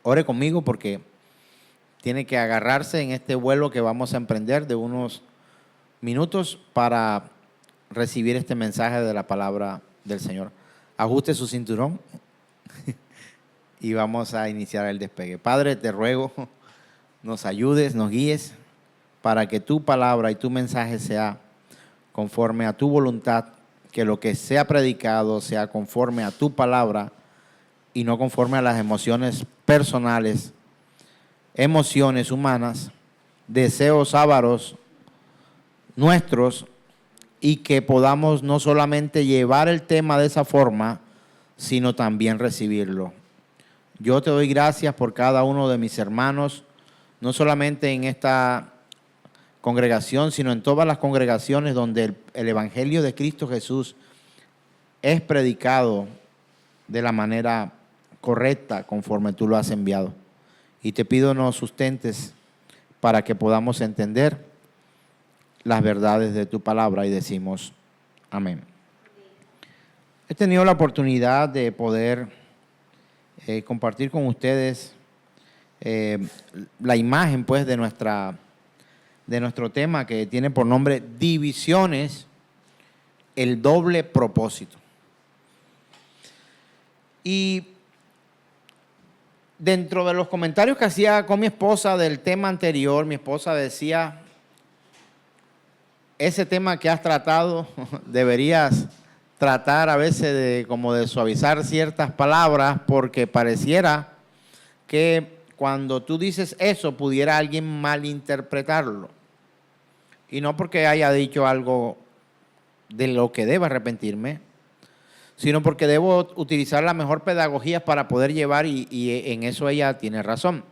ore conmigo porque tiene que agarrarse en este vuelo que vamos a emprender de unos minutos para recibir este mensaje de la palabra del Señor. Ajuste su cinturón y vamos a iniciar el despegue. Padre, te ruego, nos ayudes, nos guíes para que tu palabra y tu mensaje sea conforme a tu voluntad, que lo que sea predicado sea conforme a tu palabra y no conforme a las emociones personales, emociones humanas, deseos ávaros nuestros, y que podamos no solamente llevar el tema de esa forma, sino también recibirlo. Yo te doy gracias por cada uno de mis hermanos, no solamente en esta congregación, sino en todas las congregaciones donde el Evangelio de Cristo Jesús es predicado de la manera correcta conforme tú lo has enviado. Y te pido nos sustentes para que podamos entender las verdades de tu palabra y decimos amén. He tenido la oportunidad de poder compartir con ustedes la imagen pues de nuestro tema, que tiene por nombre Divisiones, el doble propósito. Y dentro de los comentarios que hacía con mi esposa del tema anterior, mi esposa decía: ese tema que has tratado, deberías tratar a veces como de suavizar ciertas palabras, porque pareciera que cuando tú dices eso pudiera alguien malinterpretarlo. Y no porque haya dicho algo de lo que deba arrepentirme, sino porque debo utilizar la mejor pedagogía para poder llevar, y en eso ella tiene razón.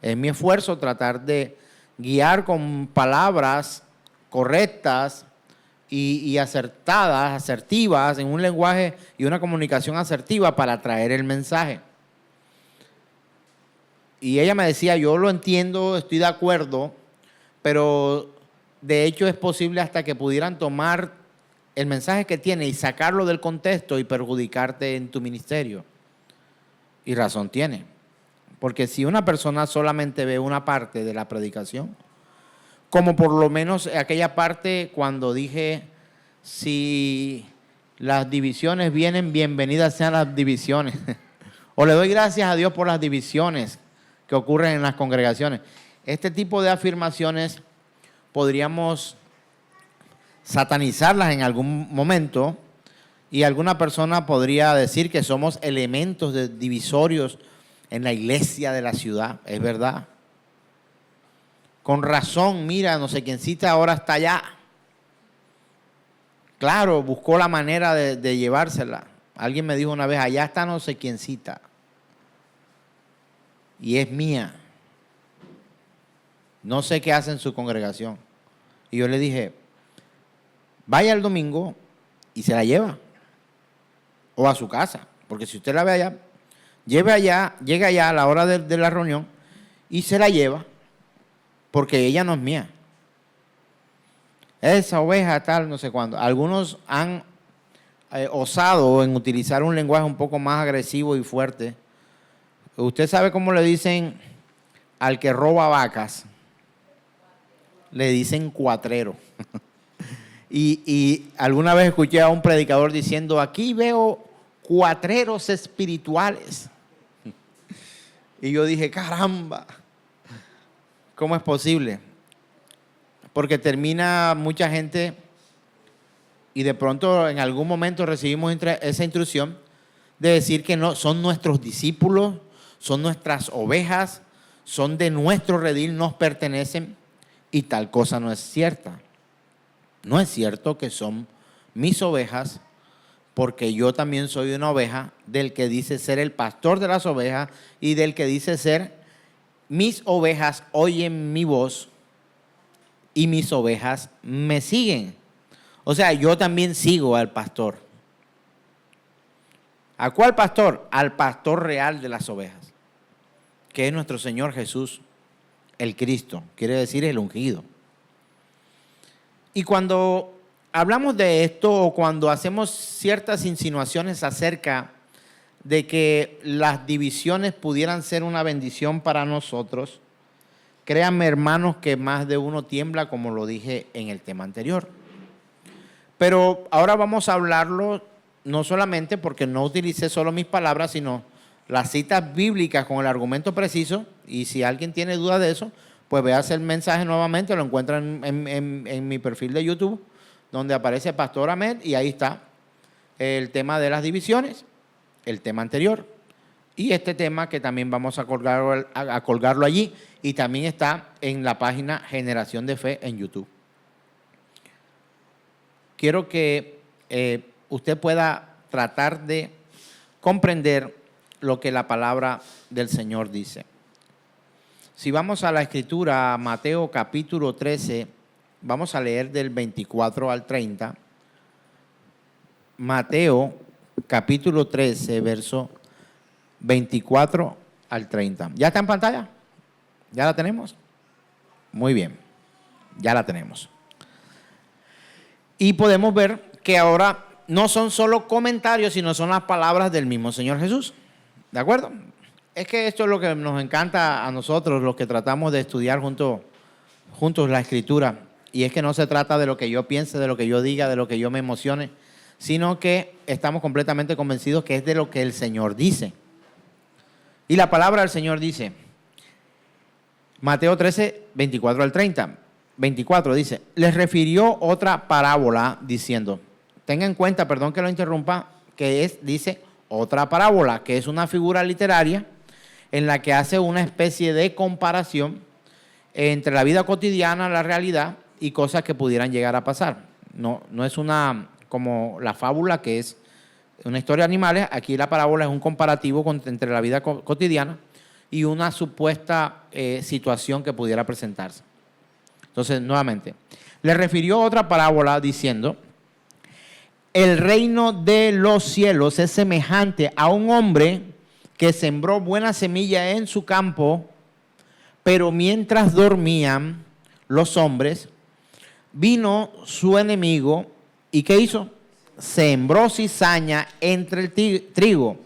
Es mi esfuerzo tratar de guiar con palabras correctas y acertadas, asertivas, en un lenguaje y una comunicación asertiva para traer el mensaje. Y ella me decía: yo lo entiendo, estoy de acuerdo, pero de hecho es posible hasta que pudieran tomar el mensaje que tiene y sacarlo del contexto y perjudicarte en tu ministerio. Y razón tiene, porque si una persona solamente ve una parte de la predicación, como por lo menos aquella parte cuando dije: si las divisiones vienen, bienvenidas sean las divisiones. O le doy gracias a Dios por las divisiones que ocurren en las congregaciones. Este tipo de afirmaciones podríamos satanizarlas en algún momento, y alguna persona podría decir que somos elementos divisorios en la iglesia de la ciudad. Es verdad. Con razón, mira, no sé quiéncita ahora está allá. Claro, buscó la manera de llevársela. Alguien me dijo una vez: allá está no sé quiéncita y es mía. No sé qué hace en su congregación. Y yo le dije: vaya el domingo y se la lleva. O a su casa. Porque si usted la ve allá, llega allá a la hora de la reunión y se la lleva, porque ella no es mía. Esa oveja tal, no sé cuándo. Algunos han osado en utilizar un lenguaje un poco más agresivo y fuerte. Usted sabe cómo le dicen al que roba vacas. Le dicen cuatrero. Y alguna vez escuché a un predicador diciendo: aquí veo cuatreros espirituales. Y yo dije: caramba, ¿cómo es posible? Porque termina mucha gente, y de pronto en algún momento recibimos esa instrucción de decir que no son nuestros discípulos, son nuestras ovejas, son de nuestro redil, nos pertenecen, y tal cosa no es cierta. No es cierto que son mis ovejas, porque yo también soy una oveja del que dice ser el pastor de las ovejas y del que dice ser: mis ovejas oyen mi voz y mis ovejas me siguen. O sea, yo también sigo al pastor. ¿A cuál pastor? Al pastor real de las ovejas, que es nuestro Señor Jesús, el Cristo, quiere decir el ungido. Y cuando hablamos de esto, o cuando hacemos ciertas insinuaciones acerca de que las divisiones pudieran ser una bendición para nosotros, créanme, hermanos, que más de uno tiembla, como lo dije en el tema anterior. Pero ahora vamos a hablarlo no solamente porque no utilicé solo mis palabras, sino las citas bíblicas con el argumento preciso. Y si alguien tiene duda de eso, pues véase el mensaje nuevamente, lo encuentran en mi perfil de YouTube, donde aparece Pastor Ahmed, y ahí está el tema de las divisiones, el tema anterior, y este tema que también vamos a colgarlo allí, y también está en la página Generación de Fe en YouTube. Quiero que usted pueda tratar de comprender lo que la palabra del Señor dice. Si vamos a la Escritura, Mateo capítulo 13, vamos a leer del 24 al 30. Mateo capítulo 13, verso 24 al 30. ¿Ya está en pantalla? ¿Ya la tenemos? Muy bien, ya la tenemos. Y podemos ver que ahora no son solo comentarios, sino son las palabras del mismo Señor Jesús. ¿De acuerdo? Es que esto es lo que nos encanta a nosotros, los que tratamos de estudiar juntos la Escritura. Y es que no se trata de lo que yo piense, de lo que yo diga, de lo que yo me emocione, sino que estamos completamente convencidos que es de lo que el Señor dice. Y la palabra del Señor dice, Mateo 13, 24 al 30. 24 dice, les refirió otra parábola diciendo, tenga en cuenta, perdón que lo interrumpa, que dice otra parábola, que es una figura literaria en la que hace una especie de comparación entre la vida cotidiana, la realidad y cosas que pudieran llegar a pasar. No es una como la fábula, que es una historia de animales. Aquí la parábola es un comparativo entre la vida cotidiana y una supuesta situación que pudiera presentarse. Entonces, nuevamente, le refirió otra parábola diciendo, el reino de los cielos es semejante a un hombre que sembró buena semilla en su campo, pero mientras dormían los hombres, vino su enemigo y ¿qué hizo? Sembró cizaña entre el trigo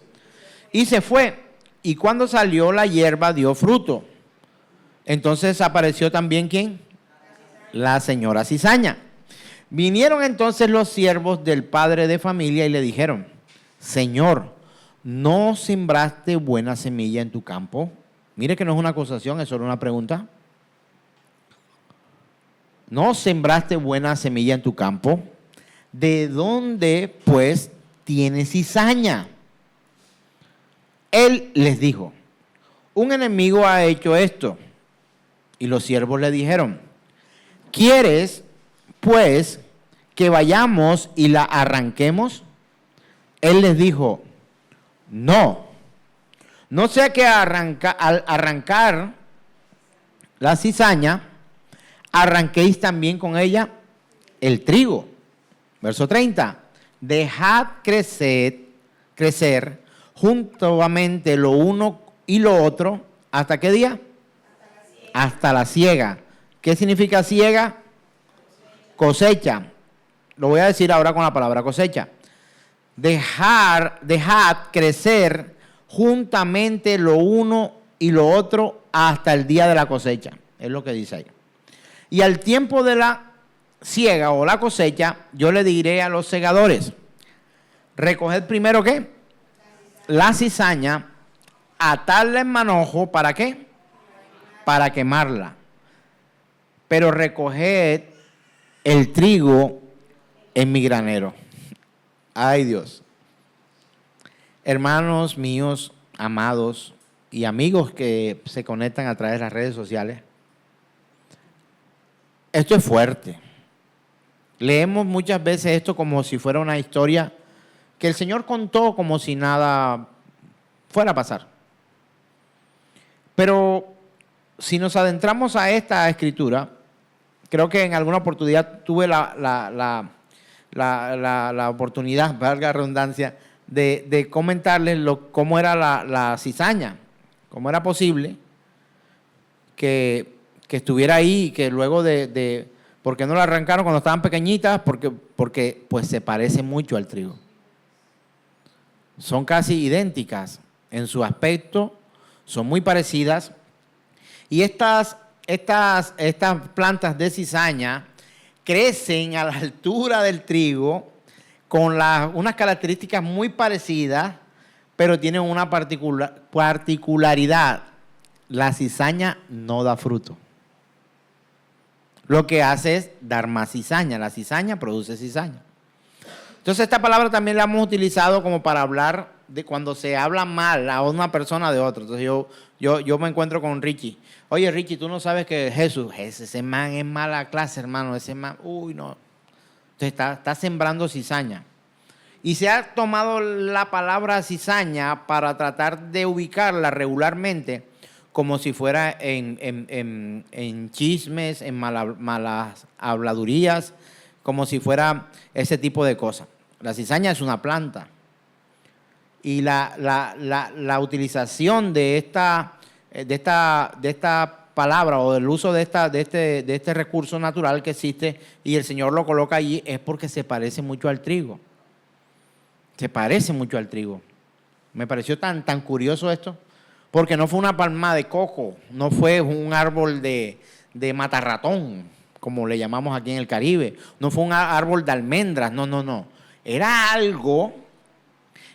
y se fue. Y cuando salió la hierba dio fruto. Entonces apareció también ¿quién? La señora cizaña. Vinieron entonces los siervos del padre de familia y le dijeron, Señor, ¿no sembraste buena semilla en tu campo? Mire que no es una acusación, es solo una pregunta. ¿No sembraste buena semilla en tu campo? ¿De dónde, pues, tienes cizaña? Él les dijo, un enemigo ha hecho esto. Y los siervos le dijeron, ¿quieres, pues, que vayamos y la arranquemos? Él les dijo, no sea que al arrancar la cizaña, arranquéis también con ella el trigo. Verso 30, dejad crecer juntamente lo uno y lo otro, ¿hasta qué día? Hasta la siega. ¿Qué significa siega? Cosecha. Lo voy a decir ahora con la palabra cosecha. Dejad crecer juntamente lo uno y lo otro hasta el día de la cosecha. Es lo que dice ahí. Y al tiempo de la siega o la cosecha, yo le diré a los segadores, recoged primero ¿qué? La cizaña, atarla en manojo, ¿para qué? Para quemarla. Pero recoged el trigo en mi granero. Ay Dios. Hermanos míos, amados y amigos que se conectan a través de las redes sociales, esto es fuerte. Leemos muchas veces esto como si fuera una historia que el Señor contó como si nada fuera a pasar. Pero si nos adentramos a esta escritura, creo que en alguna oportunidad tuve la oportunidad, valga la redundancia, de comentarles cómo era la cizaña, cómo era posible que estuviera ahí y que luego ¿por qué no la arrancaron cuando estaban pequeñitas? Porque pues se parece mucho al trigo. Son casi idénticas en su aspecto, son muy parecidas. Y estas plantas de cizaña crecen a la altura del trigo con unas características muy parecidas, pero tienen una particularidad. La cizaña no da fruto. Lo que hace es dar más cizaña. La cizaña produce cizaña. Entonces esta palabra también la hemos utilizado como para hablar de cuando se habla mal a una persona de otra. Entonces yo me encuentro con Richie. Oye, Richie, tú no sabes que Jesús, ese man es mala clase, hermano. Ese man, uy, no. Entonces está sembrando cizaña. Y se ha tomado la palabra cizaña para tratar de ubicarla regularmente como si fuera en chismes, en malas habladurías, como si fuera ese tipo de cosas. La cizaña es una planta. Y la utilización de esta palabra o del uso de este recurso natural que existe y el Señor lo coloca allí es porque se parece mucho al trigo. Se parece mucho al trigo. Me pareció tan curioso esto, porque no fue una palma de coco, no fue un árbol de matarratón, como le llamamos aquí en el Caribe, no fue un árbol de almendras, no. Era algo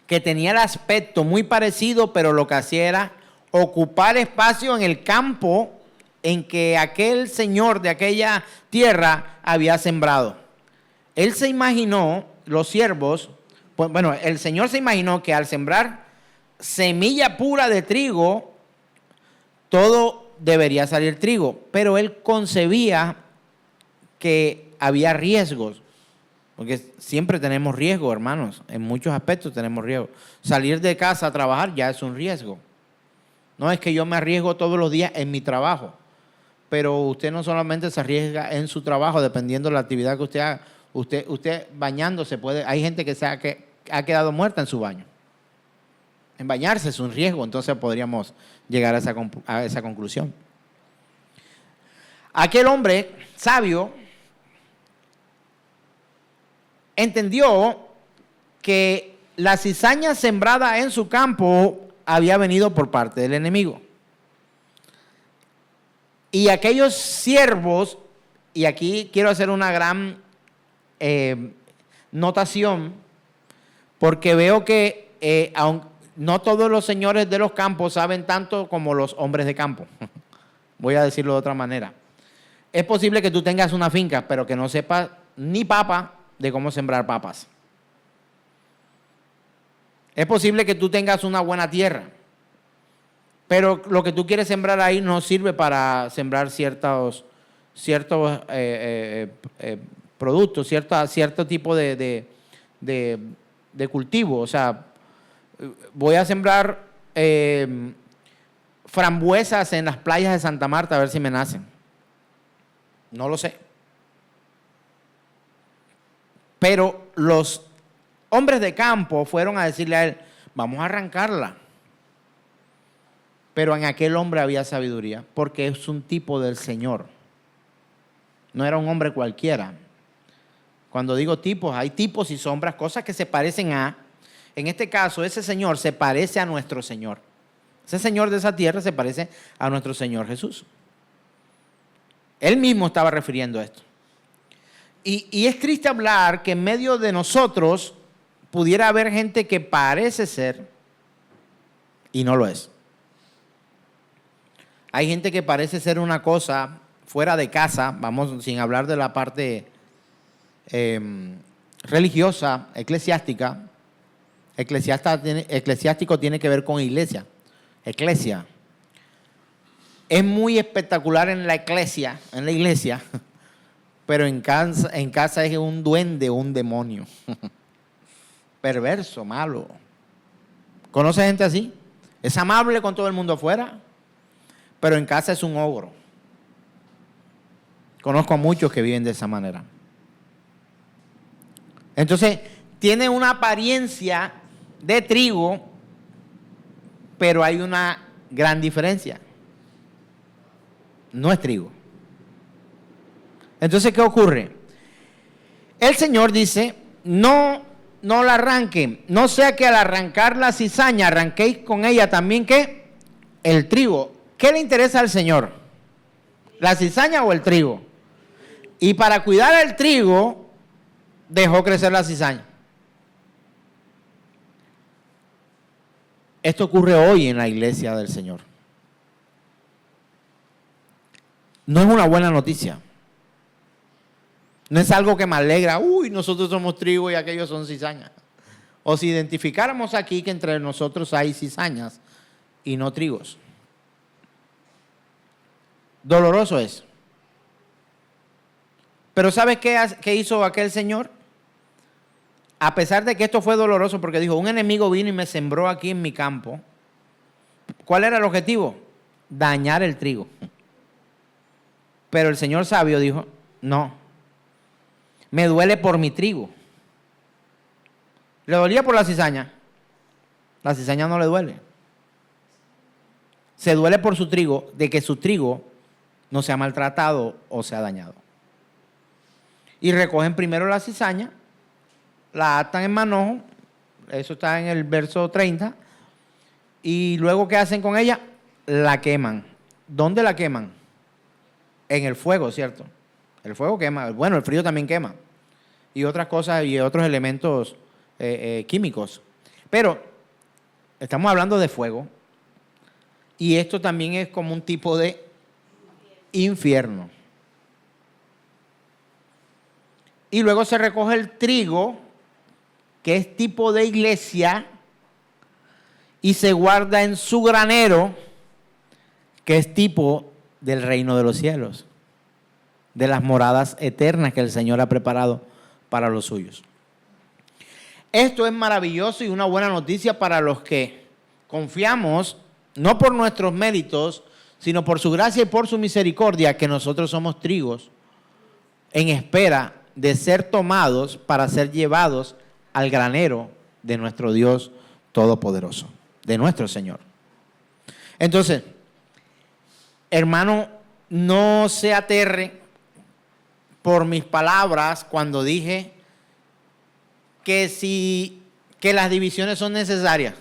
que tenía el aspecto muy parecido, pero lo que hacía era ocupar espacio en el campo en que aquel señor de aquella tierra había sembrado. Él se imaginó, los siervos, bueno, el Señor se imaginó que al sembrar semilla pura de trigo, todo debería salir trigo, pero él concebía que había riesgos, porque siempre tenemos riesgo, hermanos, en muchos aspectos tenemos riesgo. Salir de casa a trabajar ya es un riesgo. No es que yo me arriesgo todos los días en mi trabajo, pero usted no solamente se arriesga en su trabajo, dependiendo de la actividad que usted haga. Usted bañándose hay gente que ha quedado muerta en su baño. En bañarse es un riesgo, entonces podríamos llegar a esa conclusión. Aquel hombre sabio entendió que la cizaña sembrada en su campo había venido por parte del enemigo. Y aquellos siervos, y aquí quiero hacer una gran notación, porque veo que no todos los señores de los campos saben tanto como los hombres de campo. Voy a decirlo de otra manera. Es posible que tú tengas una finca, pero que no sepas ni papa de cómo sembrar papas. Es posible que tú tengas una buena tierra, pero lo que tú quieres sembrar ahí no sirve para sembrar ciertos productos, cierto tipo de cultivo. O sea, voy a sembrar frambuesas en las playas de Santa Marta a ver si me nacen. No lo sé. Pero los hombres de campo fueron a decirle a él, vamos a arrancarla. Pero en aquel hombre había sabiduría, porque es un tipo del Señor. No era un hombre cualquiera. Cuando digo tipos, hay tipos y sombras, cosas que se parecen a. En este caso, ese Señor se parece a nuestro Señor. Ese Señor de esa tierra se parece a nuestro Señor Jesús. Él mismo estaba refiriendo a esto. Y es triste hablar que en medio de nosotros pudiera haber gente que parece ser y no lo es. Hay gente que parece ser una cosa fuera de casa, vamos, sin hablar de la parte religiosa, eclesiástica. Eclesiástico tiene que ver con iglesia. Eclesia. Es muy espectacular en la iglesia, pero en casa es un duende o un demonio. Perverso, malo. ¿Conoce gente así? Es amable con todo el mundo afuera, pero en casa es un ogro. Conozco a muchos que viven de esa manera. Entonces, tiene una apariencia de trigo, pero hay una gran diferencia. No es trigo. Entonces, ¿qué ocurre? El Señor dice, no no la arranquen. No sea que al arrancar la cizaña, arranquéis con ella también, ¿qué? El trigo. ¿Qué le interesa al Señor? ¿La cizaña o el trigo? Y para cuidar el trigo, dejó crecer la cizaña. Esto ocurre hoy en la iglesia del Señor. No es una buena noticia. No es algo que me alegra. Uy, nosotros somos trigo y aquellos son cizañas. O si identificáramos aquí que entre nosotros hay cizañas y no trigos. Doloroso es. Pero ¿sabes qué hizo aquel señor? A pesar de que esto fue doloroso, porque dijo, un enemigo vino y me sembró aquí en mi campo. ¿Cuál era el objetivo? Dañar el trigo. Pero el Señor sabio dijo, no, me duele por mi trigo. ¿Le dolía por la cizaña? La cizaña no le duele. Se duele por su trigo, de que su trigo no sea maltratado o sea dañado. Y recogen primero la cizaña, la atan en manojo, eso está en el verso 30, y luego ¿qué hacen con ella? La queman. ¿Dónde la queman? En el fuego, ¿cierto? El fuego quema, bueno, el frío también quema, y otras cosas y otros elementos químicos. Pero estamos hablando de fuego, y esto también es como un tipo de infierno. Y luego se recoge el trigo, que es tipo de iglesia, y se guarda en su granero, que es tipo del reino de los cielos, de las moradas eternas que el Señor ha preparado para los suyos. Esto es maravilloso y una buena noticia para los que confiamos, no por nuestros méritos, sino por su gracia y por su misericordia, que nosotros somos trigos en espera de ser tomados para ser llevados al granero de nuestro Dios Todopoderoso, de nuestro Señor. Entonces, hermano, no se aterre por mis palabras cuando dije que las divisiones son necesarias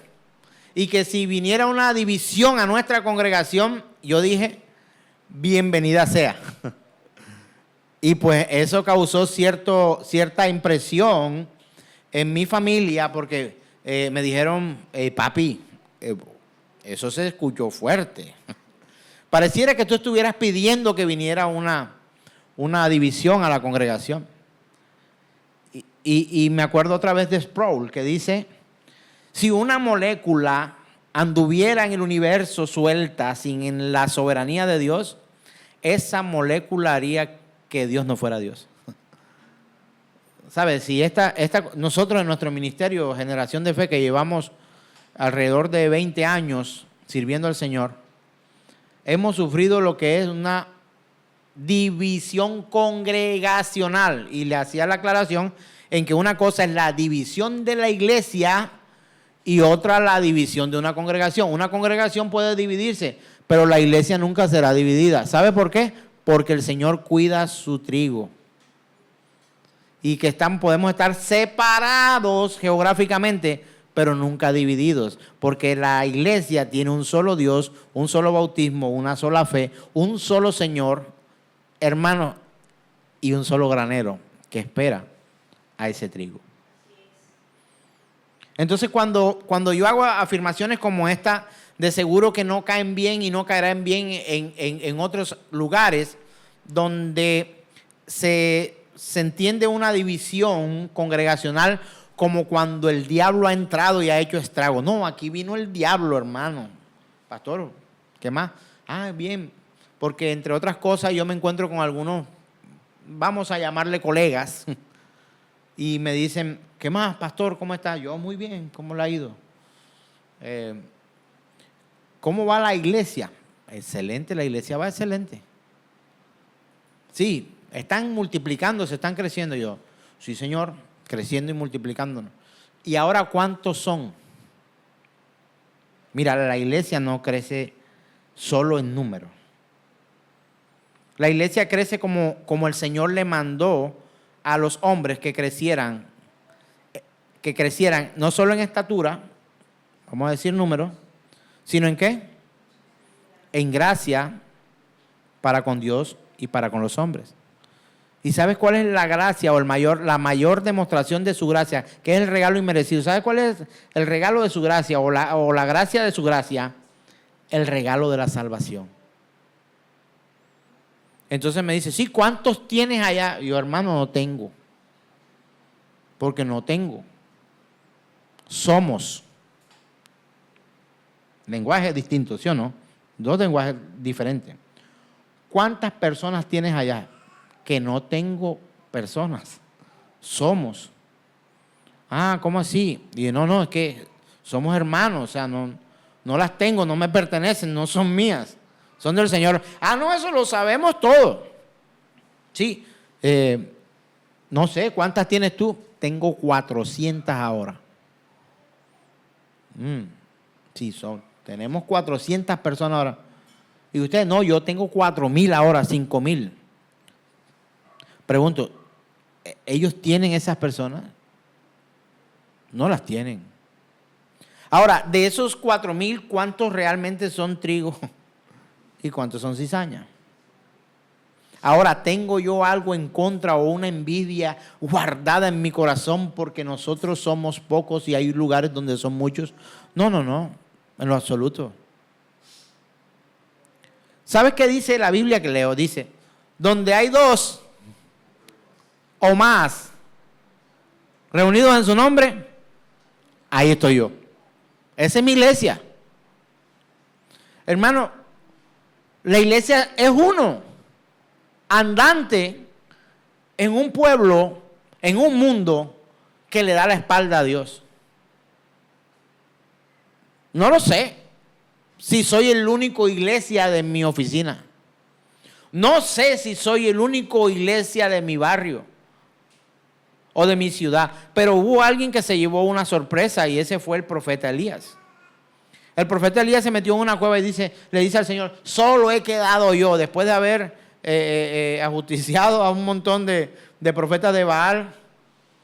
y que si viniera una división a nuestra congregación, yo dije, bienvenida sea. Y pues eso causó cierta impresión en mi familia porque me dijeron, papi, eso se escuchó fuerte. Pareciera que tú estuvieras pidiendo que viniera una división a la congregación. Y me acuerdo otra vez de Sproul que dice, si una molécula anduviera en el universo suelta sin la soberanía de Dios, esa molécula haría que Dios no fuera Dios. ¿Sabes? Si nosotros en nuestro ministerio, Generación de Fe, que llevamos alrededor de 20 años sirviendo al Señor, hemos sufrido lo que es una división congregacional. Y le hacía la aclaración en que una cosa es la división de la iglesia y otra la división de una congregación. Una congregación puede dividirse, pero la iglesia nunca será dividida. ¿Sabe por qué? Porque el Señor cuida su trigo. Y que podemos estar separados geográficamente, pero nunca divididos. Porque la iglesia tiene un solo Dios, un solo bautismo, una sola fe, un solo Señor, hermano, y un solo granero que espera a ese trigo. Entonces, cuando yo hago afirmaciones como esta, de seguro que no caen bien y no caerán bien en otros lugares donde se entiende una división congregacional como cuando el diablo ha entrado y ha hecho estrago. No, aquí vino el diablo, hermano. Pastor, ¿qué más? Ah, bien, porque entre otras cosas yo me encuentro con algunos, vamos a llamarle colegas, y me dicen, ¿qué más, pastor? ¿Cómo está? Yo, muy bien, ¿cómo le ha ido? ¿Cómo va la iglesia? Excelente, la iglesia va excelente. Sí, están multiplicándose, están creciendo. Yo, sí, Señor, creciendo y multiplicándonos. ¿Y ahora cuántos son? Mira, la iglesia no crece solo en número. La iglesia crece como el Señor le mandó a los hombres que crecieran que crecieran no solo en estatura, vamos a decir números, sino en qué? En gracia para con Dios y para con los hombres. ¿Y sabes cuál es la gracia o la mayor demostración de su gracia? Que es el regalo inmerecido. ¿Sabes cuál es el regalo de su gracia o la gracia de su gracia? El regalo de la salvación. Entonces me dice, sí, ¿cuántos tienes allá? Y yo, hermano, no tengo. Porque no tengo. Somos. Lenguaje distinto, ¿sí o no? Dos lenguajes diferentes. ¿Cuántas personas tienes allá? Que no tengo personas. Somos. Ah, ¿cómo así? Y yo, no, es que somos hermanos, o sea, no las tengo, no me pertenecen, no son mías. Son del Señor. Ah, no, eso lo sabemos todo. Sí. No sé, ¿cuántas tienes tú? Tengo 400 ahora. Sí, tenemos 400 personas ahora. Y ustedes, no, yo tengo 4,000 ahora, 5,000. Pregunto, ¿ellos tienen esas personas? No las tienen. Ahora, de esos 4,000, ¿cuántos realmente son trigo? ¿Y cuántos son cizaña? Ahora, ¿tengo yo algo en contra o una envidia guardada en mi corazón porque nosotros somos pocos y hay lugares donde son muchos? No, en lo absoluto. ¿Sabes qué dice la Biblia que leo? Dice, donde hay dos o más reunidos en su nombre, ahí estoy yo. Esa es mi iglesia. Hermano, la iglesia es uno, andante en un pueblo, en un mundo que le da la espalda a Dios. No lo sé si soy el único iglesia de mi oficina. No sé si soy el único iglesia de mi barrio o de mi ciudad, pero hubo alguien que se llevó una sorpresa y ese fue el profeta Elías. El profeta Elías se metió en una cueva y le dice al Señor, solo he quedado yo, después de haber ajusticiado a un montón de profetas de Baal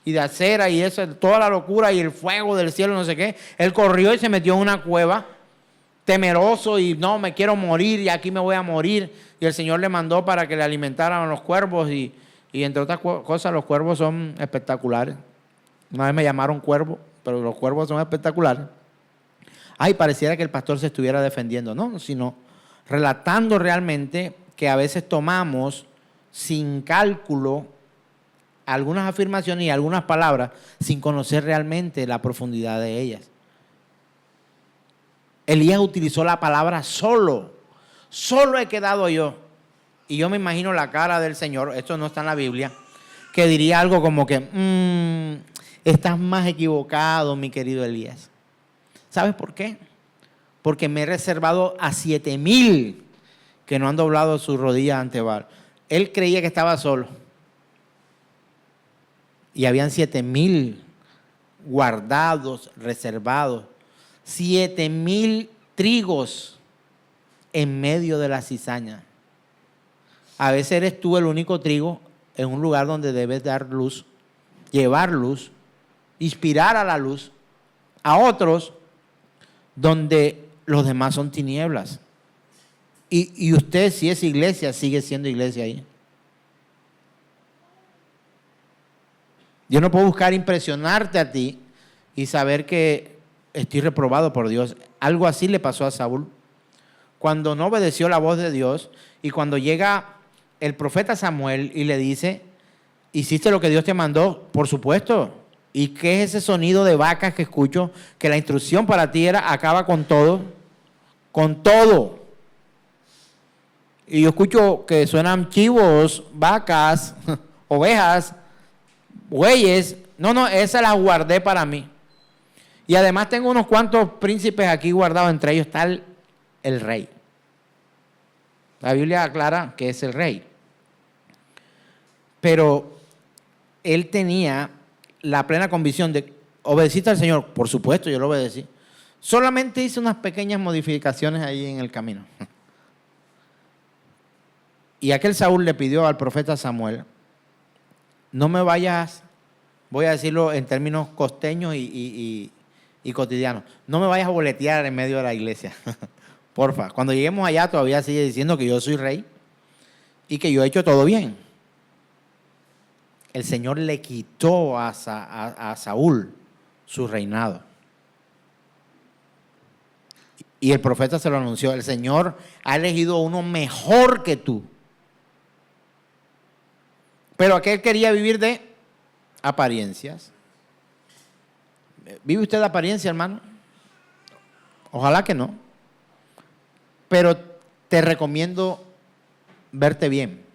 y de Acera y eso, toda la locura y el fuego del cielo, no sé qué. Él corrió y se metió en una cueva, temeroso y no, me quiero morir y aquí me voy a morir. Y el Señor le mandó para que le alimentaran a los cuervos y entre otras cosas los cuervos son espectaculares. Una vez me llamaron cuervo, pero los cuervos son espectaculares. Ay, pareciera que el pastor se estuviera defendiendo, no, sino relatando realmente que a veces tomamos sin cálculo algunas afirmaciones y algunas palabras sin conocer realmente la profundidad de ellas. Elías utilizó la palabra solo he quedado yo. Y yo me imagino la cara del Señor, esto no está en la Biblia, que diría algo como que, estás más equivocado, mi querido Elías. ¿Sabes por qué? Porque me he reservado a 7,000 que no han doblado sus rodillas ante Baal. Él creía que estaba solo. Y habían 7,000 guardados, reservados. 7,000 trigos en medio de la cizaña. A veces eres tú el único trigo en un lugar donde debes dar luz, llevar luz, inspirar a la luz a otros donde los demás son tinieblas. Y usted, si es iglesia, sigue siendo iglesia ahí. Yo no puedo buscar impresionarte a ti y saber que estoy reprobado por Dios. Algo así le pasó a Saúl. Cuando no obedeció la voz de Dios y cuando llega el profeta Samuel y le dice, ¿hiciste lo que Dios te mandó? Por supuesto. ¿Y qué es ese sonido de vacas que escucho? Que la instrucción para ti era, acaba con todo. Con todo. Y yo escucho que suenan chivos, vacas, ovejas, bueyes. No, esa la guardé para mí. Y además tengo unos cuantos príncipes aquí guardados, entre ellos está el rey. La Biblia aclara que es el rey. Pero él tenía la plena convicción de, ¿obedeciste al Señor? Por supuesto, yo lo obedecí. Solamente hice unas pequeñas modificaciones ahí en el camino. Y aquel Saúl le pidió al profeta Samuel, no me vayas voy a decirlo en términos costeños y cotidianos. No me vayas a boletear en medio de la iglesia. Porfa. Cuando lleguemos allá todavía sigue diciendo que yo soy rey y que yo he hecho todo bien. El Señor le quitó a Saúl su reinado. Y el profeta se lo anunció. El Señor ha elegido uno mejor que tú. Pero aquel quería vivir de apariencias. ¿Vive usted de apariencia, hermano? Ojalá que no. Pero te recomiendo verte bien.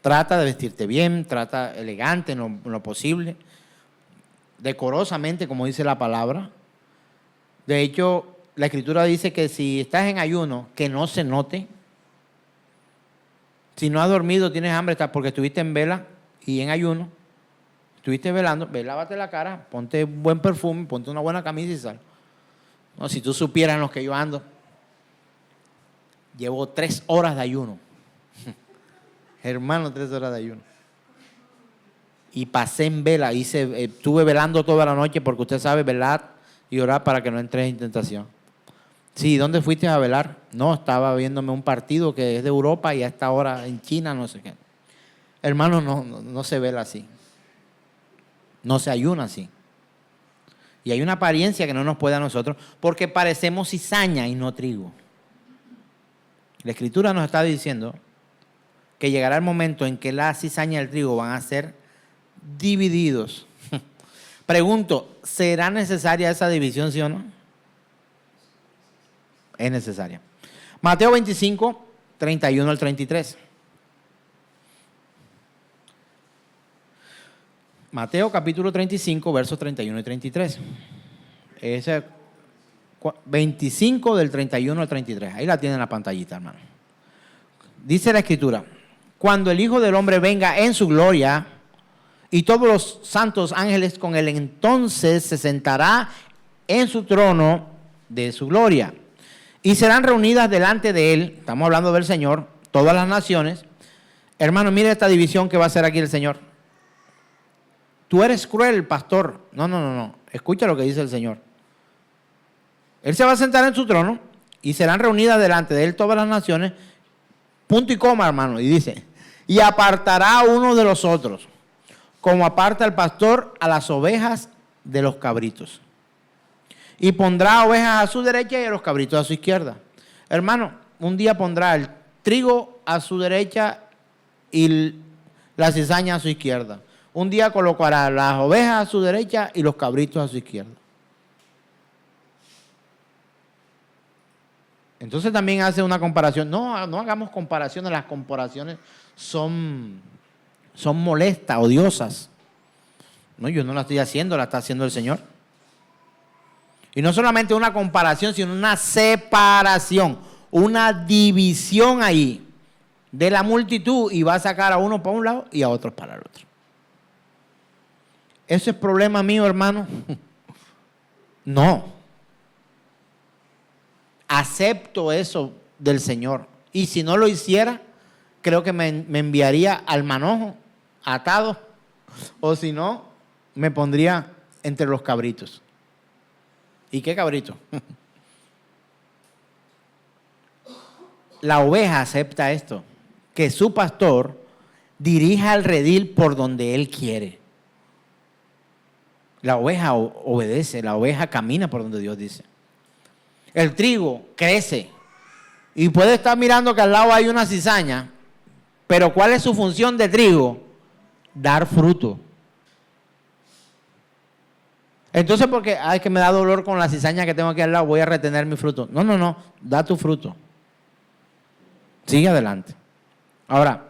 Trata de vestirte bien, trata elegante en lo posible, decorosamente, como dice la palabra. De hecho, la Escritura dice que si estás en ayuno, que no se note. Si no has dormido, tienes hambre, estás porque estuviste en vela y en ayuno, estuviste velando, ve, lávate la cara, ponte buen perfume, ponte una buena camisa y sal. No, si tú supieras en los que yo ando, llevo 3 horas de ayuno. Hermano, 3 horas de ayuno. Y pasé en vela, estuve velando toda la noche porque usted sabe velar y orar para que no entres en tentación. Sí, ¿dónde fuiste a velar? No, estaba viéndome un partido que es de Europa y a esta hora en China, no sé qué. Hermano, no se vela así. No se ayuna así. Y hay una apariencia que no nos puede a nosotros porque parecemos cizaña y no trigo. La Escritura nos está diciendo que llegará el momento en que la cizaña y el trigo van a ser divididos. Pregunto, ¿será necesaria esa división, sí o no? Es necesaria. Mateo 25, 31 al 33. Mateo capítulo 35, versos 31 y 33. Ese 25 del 31 al 33. Ahí la tienen en la pantallita, hermano. Dice la Escritura: cuando el Hijo del Hombre venga en su gloria y todos los santos ángeles con él, entonces se sentará en su trono de su gloria. Y serán reunidas delante de él, estamos hablando del Señor, todas las naciones. Hermano, mire esta división que va a hacer aquí el Señor. Tú eres cruel, pastor. No. Escucha lo que dice el Señor. Él se va a sentar en su trono y serán reunidas delante de él todas las naciones. Punto y coma, hermano. Y dice, y apartará a uno de los otros, como aparta el pastor a las ovejas de los cabritos. Y pondrá ovejas a su derecha y a los cabritos a su izquierda. Hermano, un día pondrá el trigo a su derecha y la cizaña a su izquierda. Un día colocará las ovejas a su derecha y los cabritos a su izquierda. Entonces también hace una comparación. No hagamos comparaciones, las comparaciones son molestas, odiosas. No, yo no la estoy haciendo, la está haciendo el Señor. Y no solamente una comparación, sino una separación, una división ahí de la multitud, y va a sacar a uno para un lado y a otros para el otro. ¿Eso es problema mío, hermano? No. Acepto eso del Señor. Y si no lo hiciera, creo que me enviaría al manojo, atado. O si no, me pondría entre los cabritos. ¿Y qué cabrito? La oveja acepta esto, que su pastor dirija el redil por donde él quiere. La oveja obedece, la oveja camina por donde Dios dice. El trigo crece y puede estar mirando que al lado hay una cizaña, pero ¿cuál es su función de trigo? Dar fruto. Entonces, porque que me da dolor con la cizaña que tengo aquí al lado, voy a retener mi fruto. No, da tu fruto. Sigue adelante. Ahora,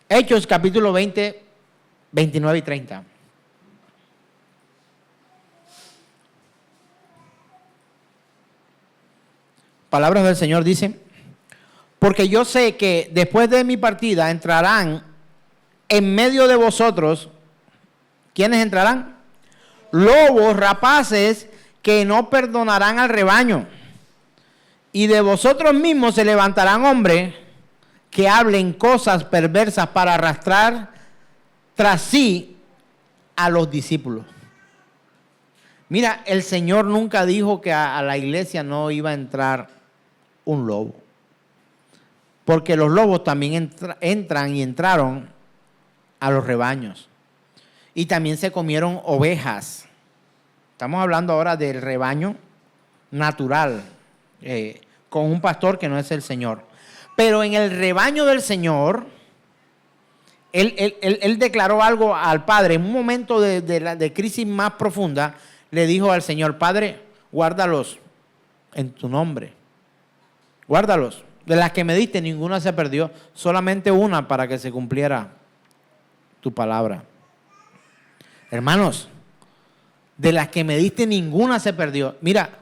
Hechos capítulo 20, 29 y 30. Palabras del Señor dicen: porque yo sé que después de mi partida entrarán en medio de vosotros. ¿Quiénes entrarán? Lobos rapaces que no perdonarán al rebaño. Y de vosotros mismos se levantarán hombres que hablen cosas perversas para arrastrar tras sí a los discípulos. Mira, el Señor nunca dijo que a la iglesia no iba a entrar un lobo. Porque los lobos también entran y entraron a los rebaños. Y también se comieron ovejas. Estamos hablando ahora del rebaño natural, con un pastor que no es el Señor. Pero en el rebaño del Señor, él declaró algo al Padre. En un momento de crisis más profunda, le dijo al Señor: Padre, guárdalos en tu nombre. Guárdalos. De las que me diste, ninguna se perdió. Solamente una para que se cumpliera tu palabra. Hermanos, de las que me diste, ninguna se perdió. Mira,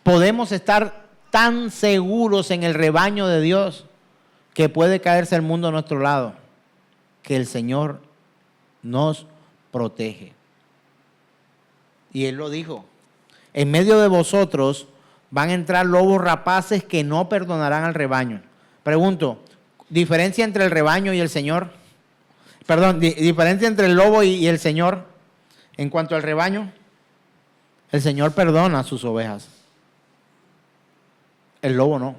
podemos estar tan seguros en el rebaño de Dios que puede caerse el mundo a nuestro lado, que el Señor nos protege. Y Él lo dijo: en medio de vosotros van a entrar lobos rapaces que no perdonarán al rebaño. Pregunto, ¿diferencia entre el rebaño y el Señor? Perdón, ¿diferencia entre el lobo y el Señor en cuanto al rebaño? El Señor perdona a sus ovejas. El lobo no.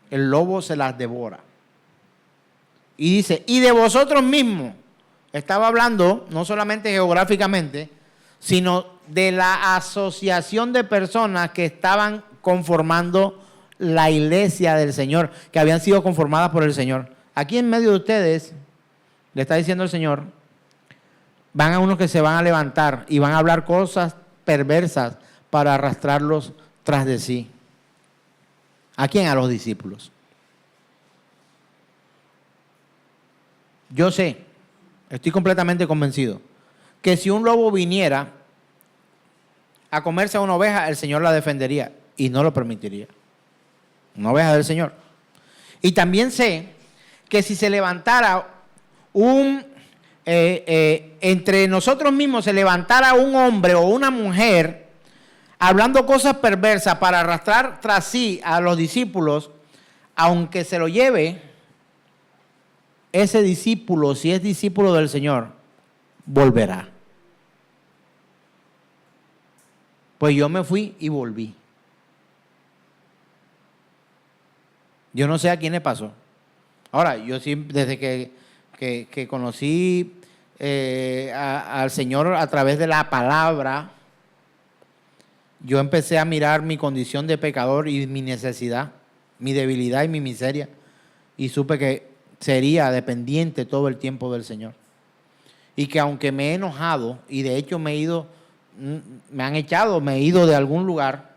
El lobo se las devora. Y dice: y de vosotros mismos. Estaba hablando no solamente geográficamente, sino de la asociación de personas que estaban conformando la iglesia del Señor, que habían sido conformadas por el Señor. Aquí en medio de ustedes, le está diciendo el Señor, van a unos que se van a levantar y van a hablar cosas perversas para arrastrarlos tras de sí. ¿A quién? A los discípulos. Yo sé, estoy completamente convencido, que si un lobo viniera a comerse a una oveja, el Señor la defendería y no lo permitiría. Una oveja del Señor. Y también sé que si se levantara entre nosotros mismos se levantara un hombre o una mujer hablando cosas perversas para arrastrar tras sí a los discípulos, aunque se lo lleve, ese discípulo, si es discípulo del Señor, volverá. Pues yo me fui y volví. Yo no sé a quién le pasó. Ahora, yo sí, desde que conocí al Señor a través de la palabra, yo empecé a mirar mi condición de pecador y mi necesidad, mi debilidad y mi miseria. Y supe que sería dependiente todo el tiempo del Señor. Y que aunque me he enojado, y de hecho me he ido de algún lugar,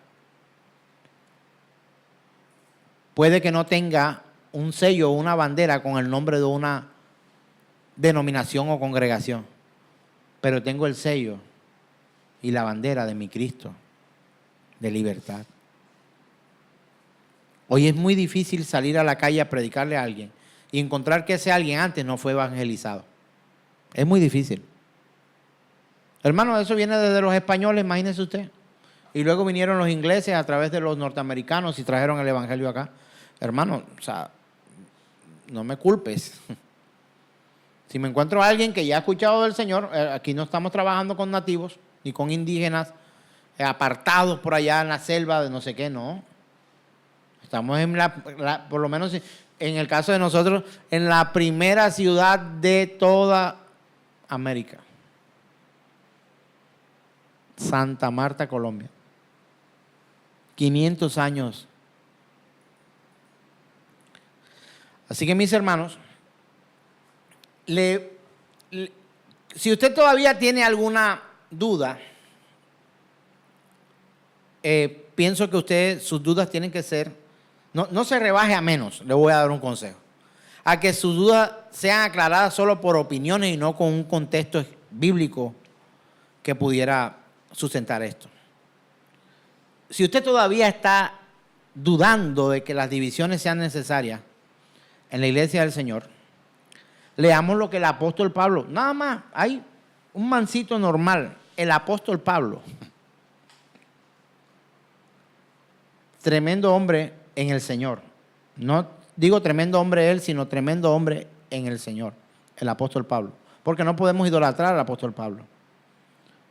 puede que no tenga un sello o una bandera con el nombre de una denominación o congregación, pero tengo el sello y la bandera de mi Cristo de libertad. Hoy es muy difícil salir a la calle a predicarle a alguien y encontrar que ese alguien antes no fue evangelizado. Es muy difícil. Hermano, eso viene desde los españoles, imagínese usted. Y luego vinieron los ingleses a través de los norteamericanos y trajeron el evangelio acá. Hermano, o sea, no me culpes. Si me encuentro a alguien que ya ha escuchado del Señor, aquí no estamos trabajando con nativos ni con indígenas apartados por allá en la selva de no sé qué, no. Estamos por lo menos en el caso de nosotros, en la primera ciudad de toda América. Santa Marta, Colombia. 500 años. Así que mis hermanos, si usted todavía tiene alguna duda, pienso que sus dudas tienen que ser, no se rebaje a menos, le voy a dar un consejo, a que sus dudas sean aclaradas solo por opiniones y no con un contexto bíblico que pudiera sustentar esto. Si usted todavía está dudando de que las divisiones sean necesarias en la iglesia del Señor, leamos lo que el apóstol Pablo, nada más, hay un mancito normal, el apóstol Pablo, tremendo hombre en el Señor. No digo tremendo hombre él, sino tremendo hombre en el Señor, el apóstol Pablo. porque no podemos idolatrar al apóstol Pablo.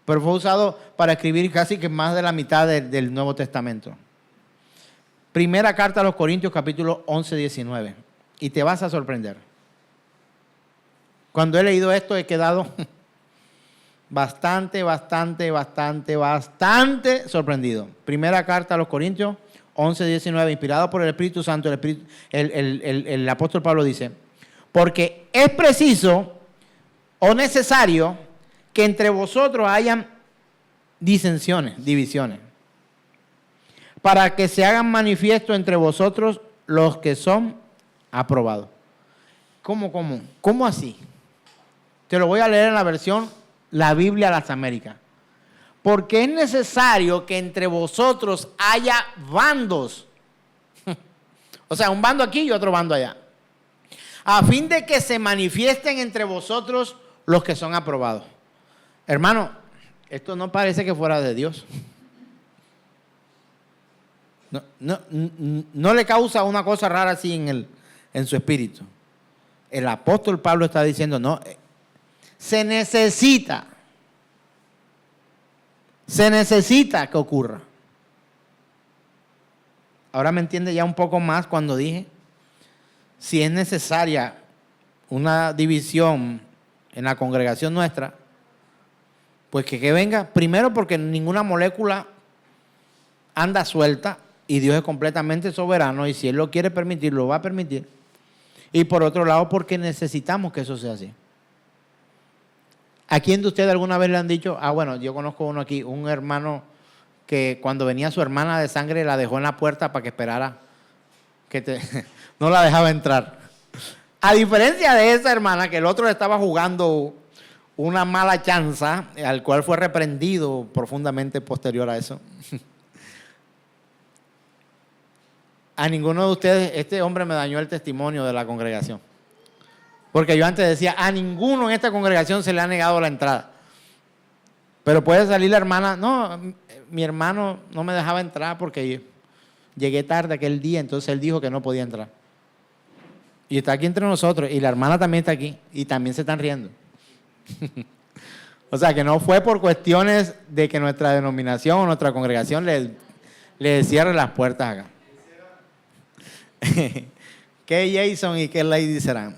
Pero fue usado para escribir casi que más de la mitad del Nuevo Testamento. Primera carta a los Corintios, capítulo 11, 19. Y te vas a sorprender. Cuando he leído esto he quedado bastante sorprendido. Primera carta a los Corintios 11, 19, inspirado por el Espíritu Santo, el apóstol Pablo dice: porque es preciso o necesario que entre vosotros hayan disensiones, divisiones, para que se hagan manifiesto entre vosotros los que son aprobados. ¿Cómo así? Te lo voy a leer en la versión La Biblia de las Américas. Porque es necesario que entre vosotros haya bandos. O sea, un bando aquí y otro bando allá. A fin de que se manifiesten entre vosotros los que son aprobados. Hermano, esto no parece que fuera de Dios. No le causa una cosa rara así en su espíritu. El apóstol Pablo está diciendo, no, se necesita que ocurra. Ahora me entiende ya un poco más cuando dije, si es necesaria una división en la congregación nuestra, pues que venga, primero porque ninguna molécula anda suelta y Dios es completamente soberano y si Él lo quiere permitir, lo va a permitir. Y por otro lado, porque necesitamos que eso sea así. ¿A quién de ustedes alguna vez le han dicho? Bueno, yo conozco uno aquí, un hermano que cuando venía su hermana de sangre la dejó en la puerta para que esperara, no la dejaba entrar. A diferencia de esa hermana, que el otro le estaba jugando una mala chanza, al cual fue reprendido profundamente posterior a eso. A ninguno de ustedes, este hombre me dañó el testimonio de la congregación. Porque yo antes decía, a ninguno en esta congregación se le ha negado la entrada. Pero puede salir la hermana, no, mi hermano no me dejaba entrar porque llegué tarde aquel día, entonces él dijo que no podía entrar. Y está aquí entre nosotros, y la hermana también está aquí, y también se están riendo. O sea, que no fue por cuestiones de que nuestra denominación o nuestra congregación le cierre las puertas acá. ¿Qué Jason y qué Lady serán?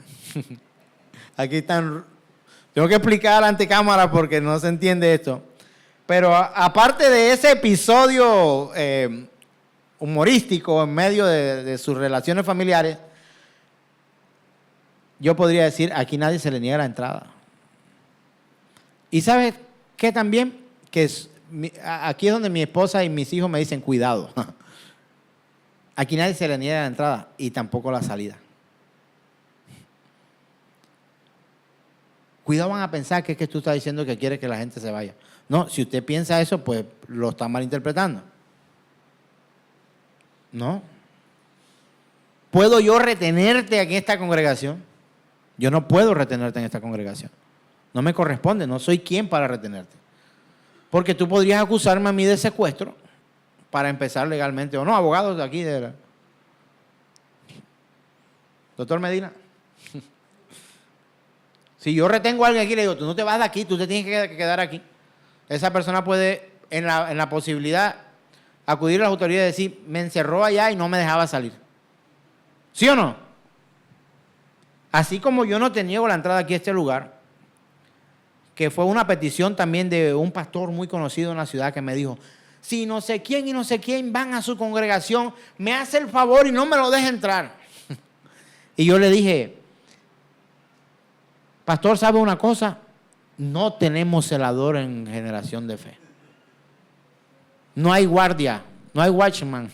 Aquí están. Tengo que explicar ante cámara porque no se entiende esto. Pero aparte de ese episodio humorístico en medio de sus relaciones familiares, yo podría decir, aquí nadie se le niega la entrada. Y ¿sabes qué también? Que aquí es donde mi esposa y mis hijos me dicen, cuidado. Aquí nadie se le niega la entrada y tampoco la salida. Cuidado, van a pensar que es que tú estás diciendo que quieres que la gente se vaya. No, si usted piensa eso, pues lo está malinterpretando. No. ¿Puedo yo retenerte aquí en esta congregación? Yo no puedo retenerte en esta congregación. No me corresponde, no soy quien para retenerte. Porque tú podrías acusarme a mí de secuestro para empezar legalmente. O no, abogados de aquí. Doctor Medina. Si yo retengo a alguien aquí y le digo, tú no te vas de aquí, tú te tienes que quedar aquí. Esa persona puede, en la posibilidad, acudir a las autoridades y decir, me encerró allá y no me dejaba salir. ¿Sí o no? Así como yo no te niego la entrada aquí a este lugar, que fue una petición también de un pastor muy conocido en la ciudad que me dijo, si no sé quién y no sé quién van a su congregación, me hace el favor y no me lo deje entrar. Y yo le dije, pastor, ¿sabe una cosa? No tenemos celador en Generación de Fe. No hay guardia, no hay watchman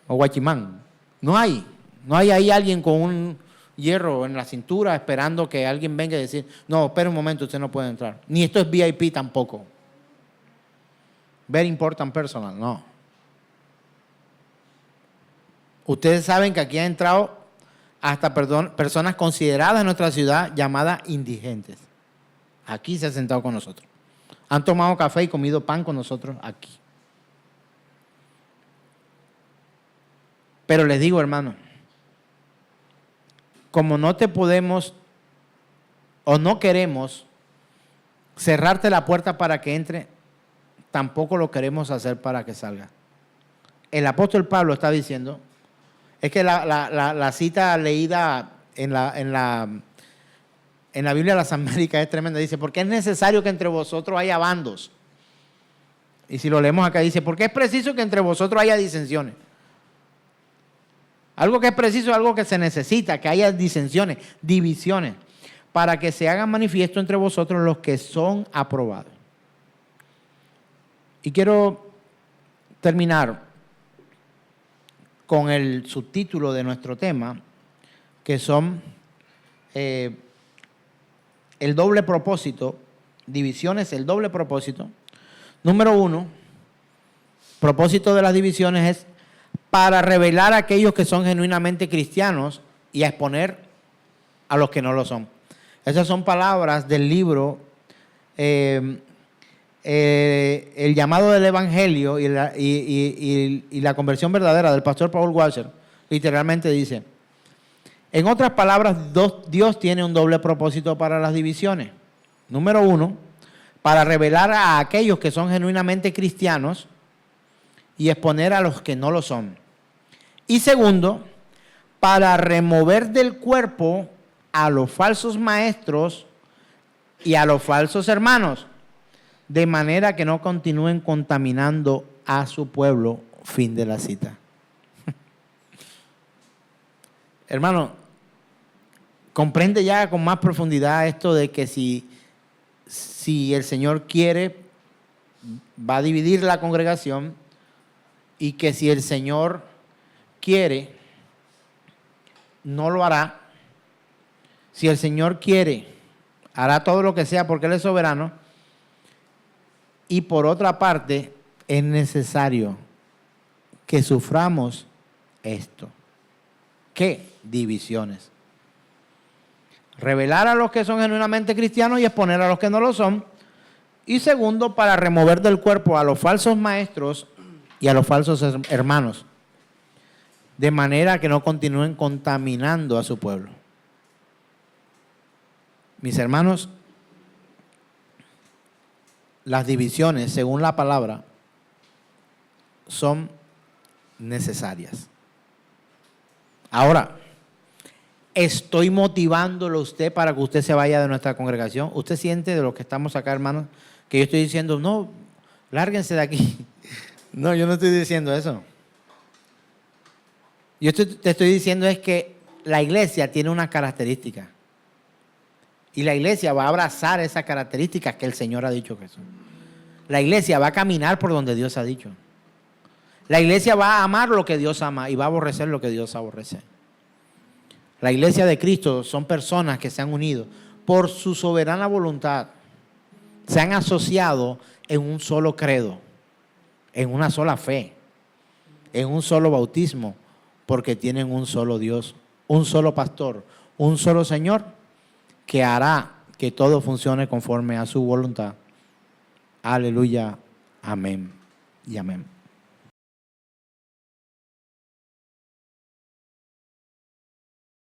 o watchman. No hay ahí alguien con un hierro en la cintura esperando que alguien venga y decir, no, espera un momento, usted no puede entrar. Ni esto es VIP tampoco. Very important personal, no. Ustedes saben que aquí han entrado hasta personas consideradas en nuestra ciudad llamadas indigentes. Aquí se han sentado con nosotros. Han tomado café y comido pan con nosotros aquí. Pero les digo, hermano, como no te podemos o no queremos cerrarte la puerta para que entre, tampoco lo queremos hacer para que salga. El apóstol Pablo está diciendo, es que la cita leída en la Biblia de las Américas es tremenda. Dice, porque es necesario que entre vosotros haya bandos. Y si lo leemos acá, dice, porque es preciso que entre vosotros haya disensiones. Algo que es preciso es algo que se necesita, que haya disensiones, divisiones, para que se hagan manifiesto entre vosotros los que son aprobados. Y quiero terminar con el subtítulo de nuestro tema, que son el doble propósito, divisiones, el doble propósito. Número 1, propósito de las divisiones es para revelar a aquellos que son genuinamente cristianos y a exponer a los que no lo son. Esas son palabras del libro El llamado del Evangelio y la conversión verdadera del pastor Paul Washer. Literalmente dice, en otras palabras, Dios tiene un doble propósito para las divisiones. Número 1, para revelar a aquellos que son genuinamente cristianos y exponer a los que no lo son. Y segundo, para remover del cuerpo a los falsos maestros y a los falsos hermanos, de manera que no continúen contaminando a su pueblo. Fin de la cita. Hermano, comprende ya con más profundidad esto de que si el Señor quiere, va a dividir la congregación, y que si el Señor quiere, no lo hará. Si el Señor quiere, hará todo lo que sea porque Él es soberano. Y por otra parte, es necesario que suframos esto. ¿Qué? Divisiones. Revelar a los que son genuinamente cristianos y exponer a los que no lo son. Y segundo, para remover del cuerpo a los falsos maestros y a los falsos hermanos, de manera que no continúen contaminando a su pueblo. Mis hermanos, las divisiones, según la palabra, son necesarias. Ahora, estoy motivándolo a usted para que usted se vaya de nuestra congregación. ¿Usted siente de los que estamos acá, hermanos, que yo estoy diciendo, no, lárguense de aquí? No, yo no estoy diciendo eso. Yo te estoy diciendo es que la iglesia tiene una característica. Y la iglesia va a abrazar esas características que el Señor ha dicho que son. La iglesia va a caminar por donde Dios ha dicho. La iglesia va a amar lo que Dios ama y va a aborrecer lo que Dios aborrece. La iglesia de Cristo son personas que se han unido por su soberana voluntad. Se han asociado en un solo credo, en una sola fe, en un solo bautismo, porque tienen un solo Dios, un solo pastor, un solo Señor, que hará que todo funcione conforme a su voluntad. Aleluya, amén y amén.